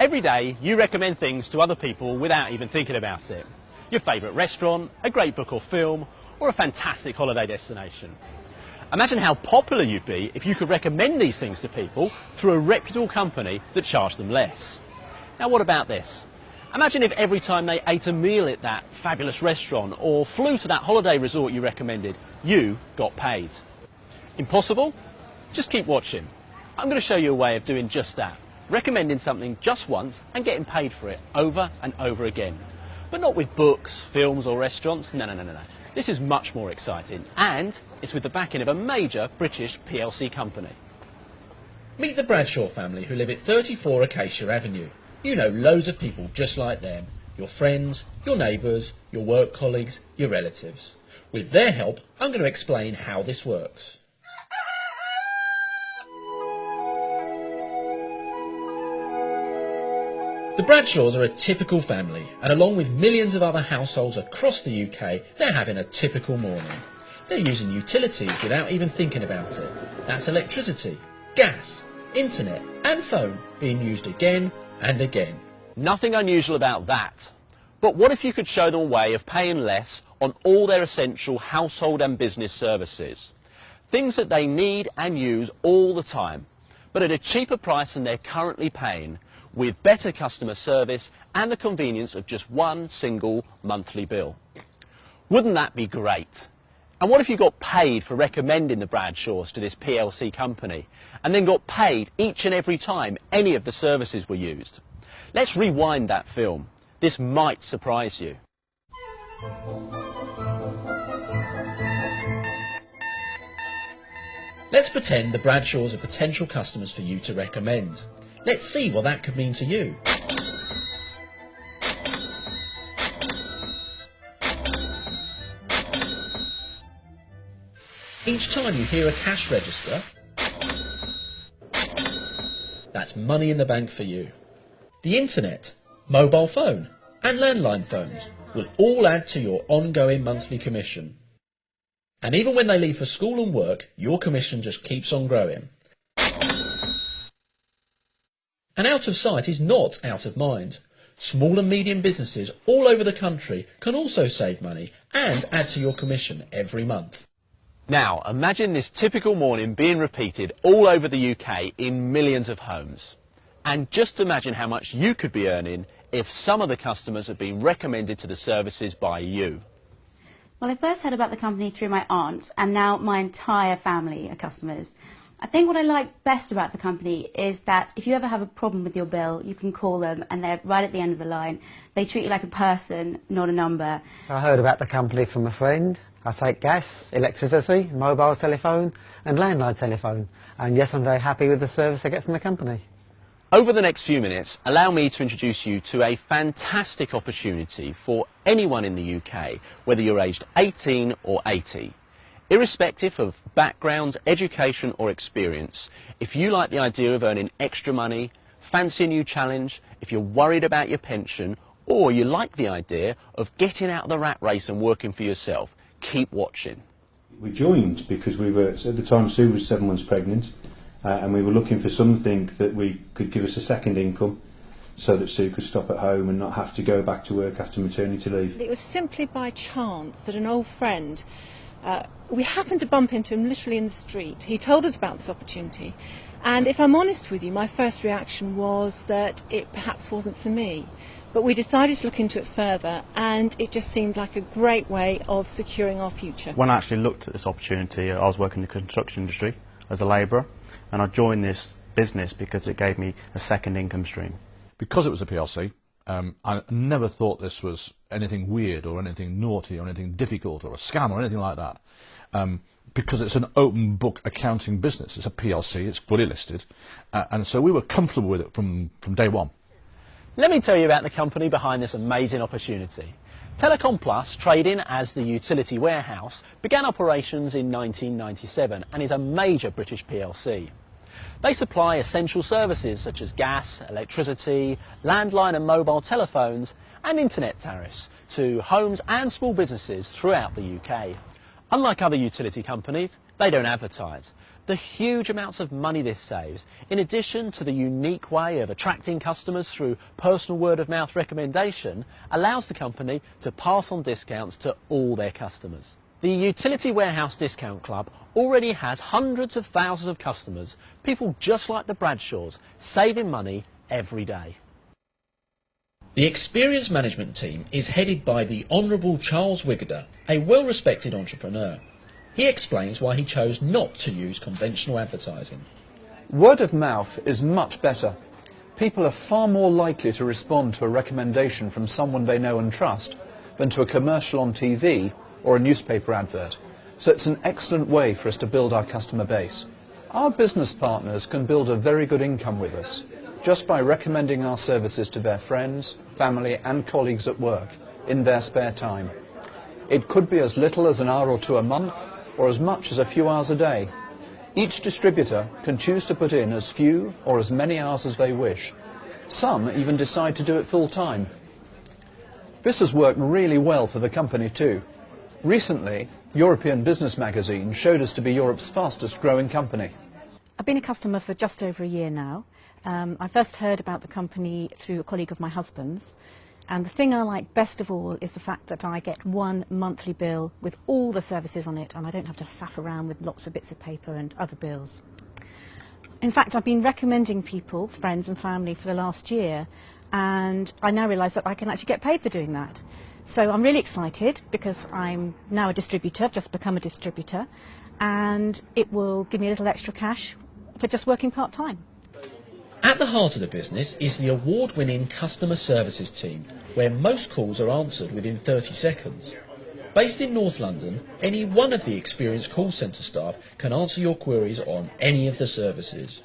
Every day you recommend things to other people without even thinking about it. Your favourite restaurant, a great book or film, or a fantastic holiday destination. Imagine how popular you'd be if you could recommend these things to people through a reputable company that charged them less. Now what about this? Imagine if every time they ate a meal at that fabulous restaurant or flew to that holiday resort you recommended, you got paid. Impossible? Just keep watching. I'm going to show you a way of doing just that. Recommending something just once and getting paid for it over and over again. But not with books, films or restaurants. No. This is much more exciting, and it's with the backing of a major British PLC company. Meet the Bradshaw family who live at 34 Acacia Avenue. You know loads of people just like them. Your friends, your neighbours, your work colleagues, your relatives. With their help, I'm going to explain how this works. The Bradshaws are a typical family, and along with millions of other households across the UK, they're having a typical morning. They're using utilities without even thinking about it. That's electricity, gas, internet and phone being used again and again. Nothing unusual about that. But what if you could show them a way of paying less on all their essential household and business services? Things that they need and use all the time, but at a cheaper price than they're currently paying, with better customer service and the convenience of just one single monthly bill. Wouldn't that be great? And what if you got paid for recommending the Bradshaws to this PLC company and then got paid each and every time any of the services were used? Let's rewind that film. This might surprise you. Let's pretend the Bradshaws are potential customers for you to recommend. Let's see what that could mean to you. Each time you hear a cash register, that's money in the bank for you. The internet, mobile phone and landline phones will all add to your ongoing monthly commission. And even when they leave for school and work, your commission just keeps on growing. And out of sight is not out of mind. Small and medium businesses all over the country can also save money and add to your commission every month. Now, imagine this typical morning being repeated all over the UK in millions of homes. And just imagine how much you could be earning if some of the customers had been recommended to the services by you. Well, I first heard about the company through my aunt, and now my entire family are customers. I think what I like best about the company is that if you ever have a problem with your bill, you can call them and they're right at the end of the line. They treat you like a person, not a number. I heard about the company from a friend. I take gas, electricity, mobile telephone and landline telephone. And yes, I'm very happy with the service I get from the company. Over the next few minutes, allow me to introduce you to a fantastic opportunity for anyone in the UK, whether you're aged 18 or 80. Irrespective of background, education or experience, if you like the idea of earning extra money, fancy a new challenge, if you're worried about your pension, or you like the idea of getting out of the rat race and working for yourself, keep watching. We joined because we were, at the time Sue was 7 months pregnant, and we were looking for something that we could give us a second income so that Sue could stop at home and not have to go back to work after maternity leave. It was simply by chance that an old friend, we happened to bump into him literally in the street. He told us about this opportunity, and if I'm honest with you, my first reaction was that it perhaps wasn't for me. But we decided to look into it further, and it just seemed like a great way of securing our future. When I actually looked at this opportunity, I was working in the construction industry as a labourer, and I joined this business because it gave me a second income stream. Because it was a PLC, I never thought this was anything weird or anything naughty or anything difficult or a scam or anything like that. Because it's an open book accounting business. It's a PLC, it's fully listed, and so we were comfortable with it from day one. Let me tell you about the company behind this amazing opportunity. Telecom Plus, trading as the Utility Warehouse, began operations in 1997 and is a major British PLC. They supply essential services such as gas, electricity, landline and mobile telephones and internet tariffs to homes and small businesses throughout the UK. Unlike other utility companies, They don't advertise. The huge amounts of money this saves, in addition to the unique way of attracting customers through personal word-of-mouth recommendation, allows the company to pass on discounts to all their customers. The Utility Warehouse Discount Club already has hundreds of thousands of customers, people just like the Bradshaws, saving money every day. The Experience Management team is headed by the Honourable Charles Wiggoder, a well-respected entrepreneur. He explains why he chose not to use conventional advertising. Word of mouth is much better. People are far more likely to respond to a recommendation from someone they know and trust than to a commercial on TV or a newspaper advert. So it's an excellent way for us to build our customer base. Our business partners can build a very good income with us just by recommending our services to their friends, family and colleagues at work in their spare time. It could be as little as an hour or two a month, or as much as a few hours a day. Each distributor can choose to put in as few or as many hours as they wish. Some even decide to do it full time. This has worked really well for the company too. Recently, European Business Magazine showed us to be Europe's fastest growing company. I've been a customer for just over a year now. I first heard about the company through a colleague of my husband's. And the thing I like best of all is the fact that I get one monthly bill with all the services on it, and I don't have to faff around with lots of bits of paper and other bills. In fact, I've been recommending people, friends and family, for the last year, and I now realise that I can actually get paid for doing that. So I'm really excited because I'm now a distributor, I've just become a distributor, and it will give me a little extra cash for just working part-time. At the heart of the business is the award-winning customer services team, where most calls are answered within 30 seconds. Based in North London, any one of the experienced call centre staff can answer your queries on any of the services.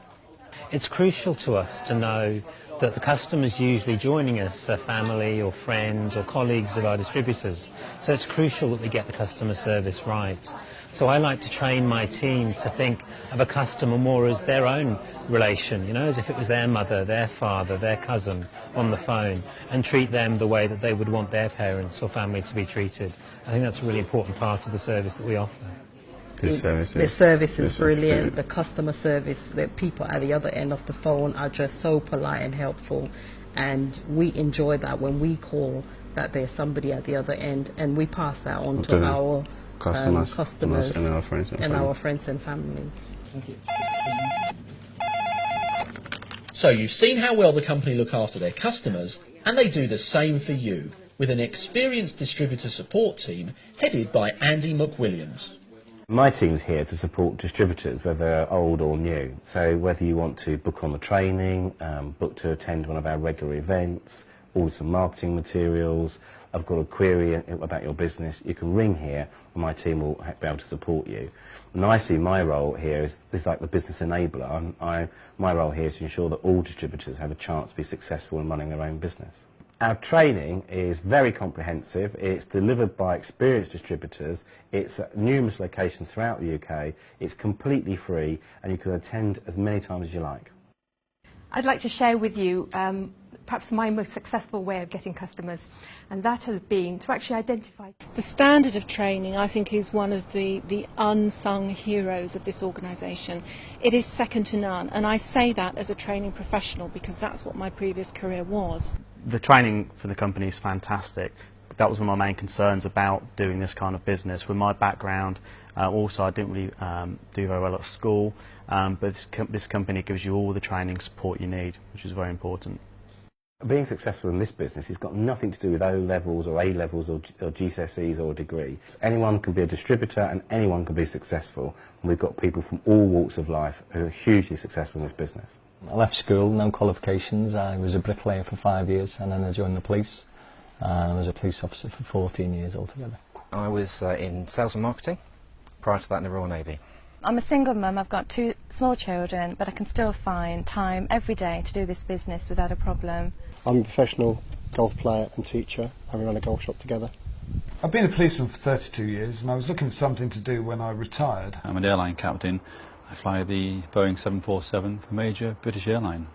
It's crucial to us to know that the customers usually joining us are family or friends or colleagues of our distributors. So it's crucial that we get the customer service right. So I like to train my team to think of a customer more as their own relation, you know, as if it was their mother, their father, their cousin on the phone, and treat them the way that they would want their parents or family to be treated. I think that's a really important part of the service that we offer. The service is brilliant. The customer service, the people at the other end of the phone are just so polite and helpful, and we enjoy that when we call that there's somebody at the other end, and we pass that on to our customers and our friends and family. Thank you. So you've seen how well the company look after their customers, and they do the same for you, with an experienced distributor support team headed by Andy McWilliams. My team's here to support distributors, whether they're old or new. So whether you want to book on the training, book to attend one of our regular events, order some marketing materials, I've got a query about your business, you can ring here and my team will be able to support you. And I see my role here is like the business enabler. My role here is to ensure that all distributors have a chance to be successful in running their own business. Our training is very comprehensive. It's delivered by experienced distributors. It's at numerous locations throughout the UK. It's completely free and you can attend as many times as you like. I'd like to share with you perhaps my most successful way of getting customers, and that has been to actually identify. The standard of training, I think, is one of the unsung heroes of this organisation. It is second to none, and I say that as a training professional because that's what my previous career was. The training for the company is fantastic. That was one of my main concerns about doing this kind of business. With my background, also I didn't really do very well at school, but this company gives you all the training support you need, which is very important. Being successful in this business has got nothing to do with O-levels or A-levels or GCSEs or a degree. Anyone can be a distributor and anyone can be successful. And we've got people from all walks of life who are hugely successful in this business. I left school, no qualifications. I was a bricklayer for 5 years and then I joined the police. I was a police officer for 14 years altogether. I was in sales and marketing, prior to that in the Royal Navy. I'm a single mum, I've got 2 small children, but I can still find time every day to do this business without a problem. I'm a professional golf player and teacher, and we run a golf shop together. I've been a policeman for 32 years and I was looking for something to do when I retired. I'm an airline captain. I fly the Boeing 747 for major British airline.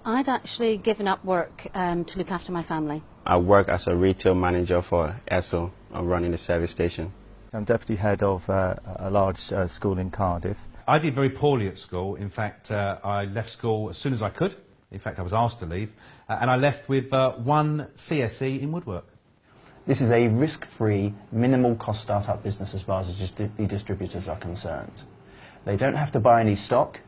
I'd actually given up work to look after my family. I work as a retail manager for Esso. I'm running the service station. I'm deputy head of a large school in Cardiff. I did very poorly at school. In fact, I left school as soon as I could. In fact, I was asked to leave. And I left with 1 CSE in woodwork. This is a risk-free, minimal-cost start-up business as far as the distributors are concerned. They don't have to buy any stock,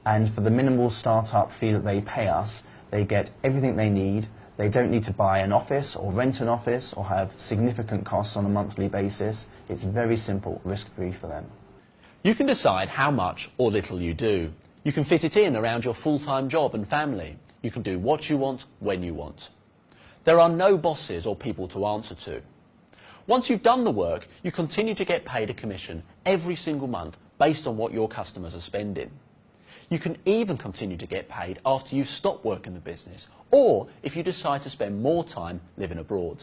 and for the minimal start-up fee that they pay us, they get everything they need. They don't need to buy an office or rent an office or have significant costs on a monthly basis. It's very simple, risk-free for them. You can decide how much or little you do. You can fit it in around your full-time job and family. You can do what you want, when you want. There are no bosses or people to answer to. Once you've done the work, you continue to get paid a commission every single month based on what your customers are spending. You can even continue to get paid after you stop working the business, or if you decide to spend more time living abroad.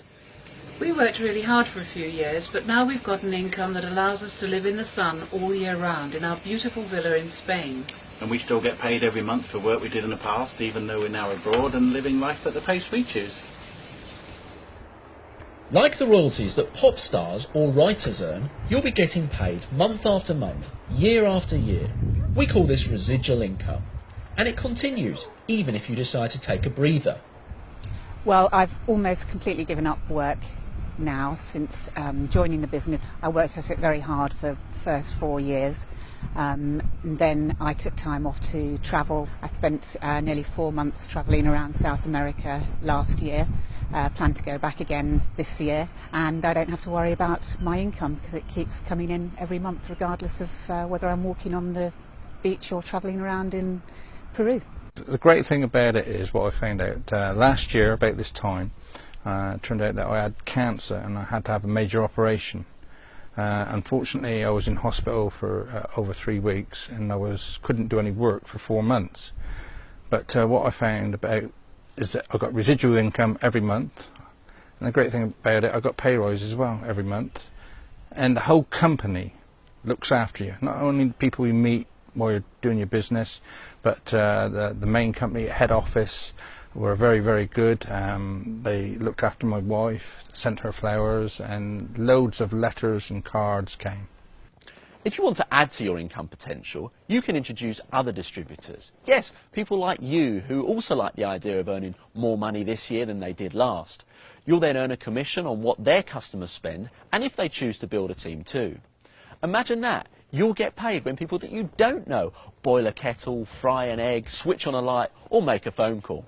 We worked really hard for a few years, but now we've got an income that allows us to live in the sun all year round in our beautiful villa in Spain. And we still get paid every month for work we did in the past, even though we're now abroad and living life at the pace we choose. Like the royalties that pop stars or writers earn, you'll be getting paid month after month, year after year. We call this residual income, and it continues even if you decide to take a breather. Well, I've almost completely given up work now since joining the business. I worked at it very hard for the first 4 years. And then I took time off to travel. I spent nearly 4 months travelling around South America last year. Plan to go back again this year, and I don't have to worry about my income because it keeps coming in every month regardless of whether I'm walking on the beach or travelling around in Peru. The great thing about it is what I found out last year about this time. It turned out that I had cancer and I had to have a major operation. Unfortunately, I was in hospital for over 3 weeks and I couldn't do any work for 4 months. But what I found about is that I got residual income every month, and the great thing about it, I got pay rises as well every month, and the whole company looks after you. Not only the people you meet while you're doing your business, but the main company head office were very, very good. They looked after my wife, sent her flowers, and loads of letters and cards came. If you want to add to your income potential, you can introduce other distributors. Yes, people like you who also like the idea of earning more money this year than they did last. You'll then earn a commission on what their customers spend, and if they choose to build a team too. Imagine that. You'll get paid when people that you don't know boil a kettle, fry an egg, switch on a light, or make a phone call.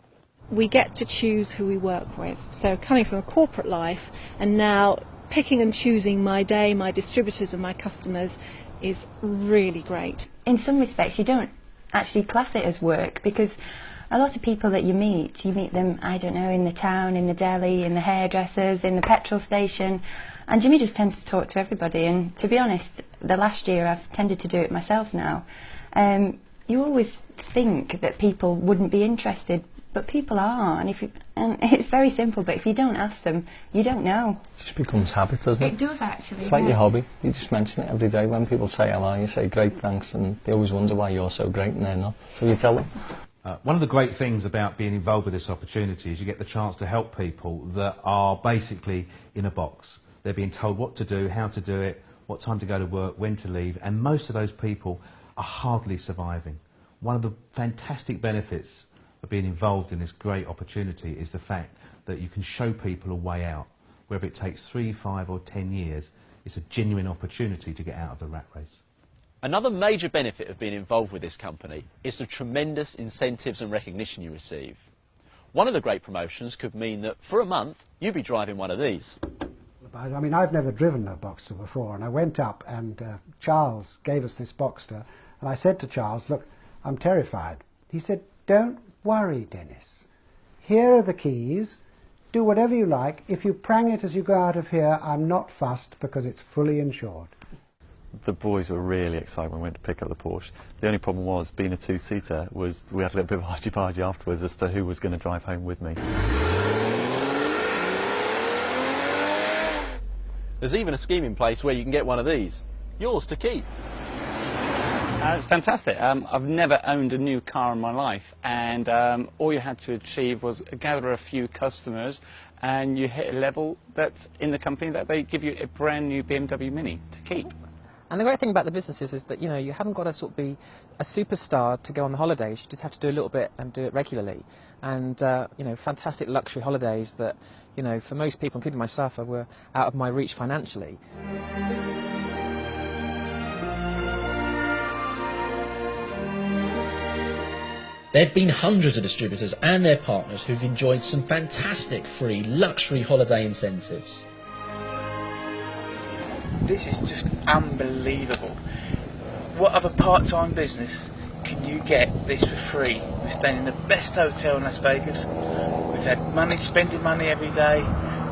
We get to choose who we work with. So coming from a corporate life and now picking and choosing my day, my distributors and my customers is really great. In some respects you don't actually class it as work, because a lot of people that you meet them, I don't know, in the town, in the deli, in the hairdressers, in the petrol station, and Jimmy just tends to talk to everybody. And to be honest, the last year I've tended to do it myself now. You always think that people wouldn't be interested, but people are, and it's very simple, but if you don't ask them, you don't know. It just becomes habit, doesn't it? It does, actually. It's like your hobby. You just mention it every day. When people say hello, you say great, thanks, and they always wonder why you're so great and they're not. So you tell them. One of the great things about being involved with this opportunity is you get the chance to help people that are basically in a box. They're being told what to do, how to do it, what time to go to work, when to leave, and most of those people are hardly surviving. One of the fantastic benefits of being involved in this great opportunity is the fact that you can show people a way out. Whether it takes 3, 5 or 10 years, it's a genuine opportunity to get out of the rat race. Another major benefit of being involved with this company is the tremendous incentives and recognition you receive. One of the great promotions could mean that for a month you'd be driving one of these. I mean, I've never driven a Boxster before, and I went up and Charles gave us this Boxster, and I said to Charles, look, I'm terrified. He said, don't worry, Dennis. Here are the keys. Do whatever you like. If you prang it as you go out of here, I'm not fussed because it's fully insured. The boys were really excited when we went to pick up the Porsche. The only problem was, being a two-seater, was we had a little bit of argy-bargy afterwards as to who was going to drive home with me. There's even a scheme in place where you can get one of these. Yours to keep. It's fantastic. I've never owned a new car in my life, and all you had to achieve was gather a few customers and you hit a level that's in the company that they give you a brand new BMW Mini to keep. And the great thing about the businesses is that, you know, you haven't got to sort of be a superstar to go on the holidays. You just have to do a little bit and do it regularly. And, you know, fantastic luxury holidays that, you know, for most people, including myself, were out of my reach financially. There have been hundreds of distributors and their partners who've enjoyed some fantastic free luxury holiday incentives. This is just unbelievable. What other part-time business can you get this for free? We're staying in the best hotel in Las Vegas. We've had money, spending money every day,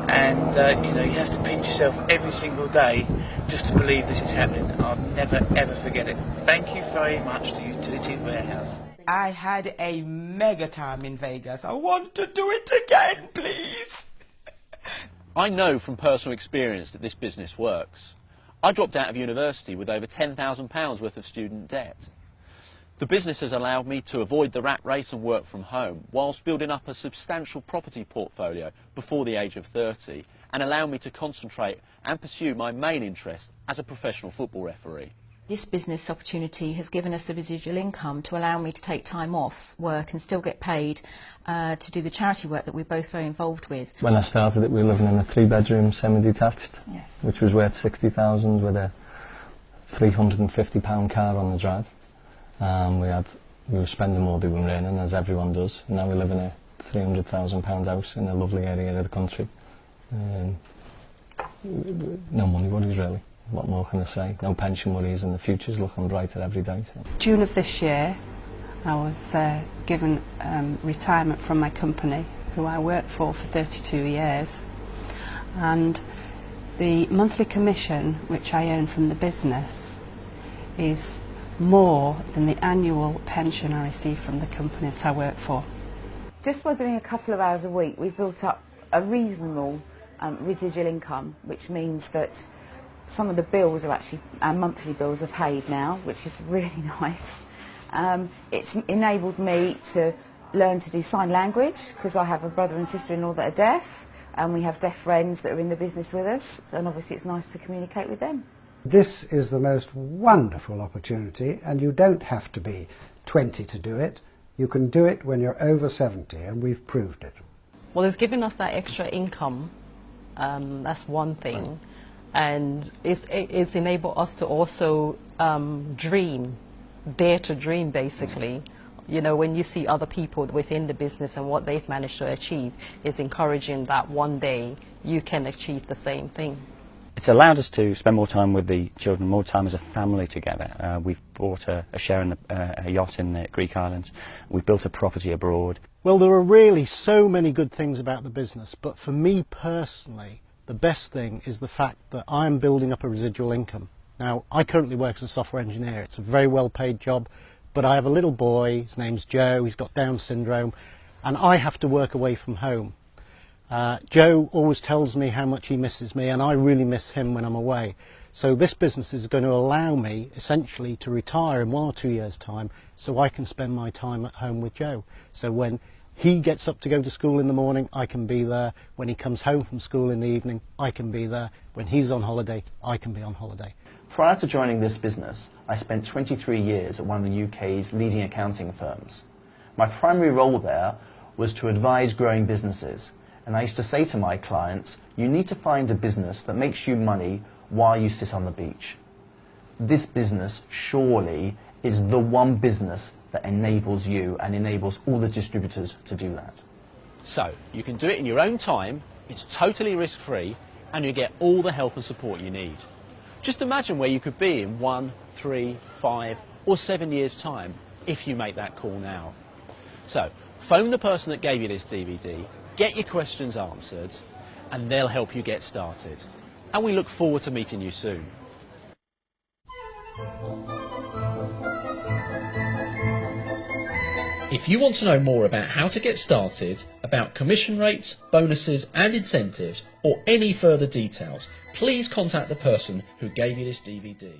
and you know, you have to pinch yourself every single day just to believe this is happening. I'll never ever forget it. Thank you very much to Utility Warehouse. I had a mega time in Vegas. I want to do it again, please. I know from personal experience that this business works. I dropped out of university with over £10,000 worth of student debt. The business has allowed me to avoid the rat race and work from home whilst building up a substantial property portfolio before the age of 30 and allow me to concentrate and pursue my main interest as a professional football referee. This business opportunity has given us the residual income to allow me to take time off work and still get paid to do the charity work that we're both very involved with. When I started it, we were living in a 3-bedroom semi-detached, yes, which was worth 60,000 with a £350 car on the drive. We were spending more than we were earning, as everyone does. And now we live in a £300,000 house in a lovely area of the country. No money worries, really. What more can I say? No pension worries, and the future's looking brighter every day. So. June of this year, I was given retirement from my company, who I worked for 32 years. And the monthly commission which I earn from the business is more than the annual pension I receive from the companies I work for. Just by doing a couple of hours a week, we've built up a reasonable residual income, which means that some of the bills are actually, our monthly bills are paid now, which is really nice. It's enabled me to learn to do sign language, because I have a brother and sister-in-law that are deaf, and we have deaf friends that are in the business with us, and obviously it's nice to communicate with them. This is the most wonderful opportunity, and you don't have to be 20 to do it. You can do it when you're over 70, and we've proved it. Well, it's given us that extra income. That's one thing. Right. And it's enabled us to also dream, dare to dream, basically. You know, when you see other people within the business and what they've managed to achieve, it's encouraging that one day you can achieve the same thing. It's allowed us to spend more time with the children, more time as a family together. We've bought a share in a yacht in the Greek islands. We've built a property abroad. Well, there are really so many good things about the business, but for me personally, the best thing is the fact that I'm building up a residual income. Now, I currently work as a software engineer. It's a very well-paid job, but I have a little boy, his name's Joe, he's got Down syndrome, and I have to work away from home. Joe always tells me how much he misses me, and I really miss him when I'm away. So this business is going to allow me, essentially, to retire in 1 or 2 years' time, so I can spend my time at home with Joe. So when he gets up to go to school in the morning, I can be there. When he comes home from school in the evening, I can be there. When he's on holiday, I can be on holiday. Prior to joining this business, I spent 23 years at one of the UK's leading accounting firms. My primary role there was to advise growing businesses, and I used to say to my clients, you need to find a business that makes you money while you sit on the beach. This business surely is the one business that enables you and enables all the distributors to do that. So, you can do it in your own time, it's totally risk-free, and you get all the help and support you need. Just imagine where you could be in 1, 3, 5 or 7 years' time if you make that call now. So, phone the person that gave you this DVD, get your questions answered, and they'll help you get started. And we look forward to meeting you soon. If you want to know more about how to get started, about commission rates, bonuses and incentives, or any further details, please contact the person who gave you this DVD.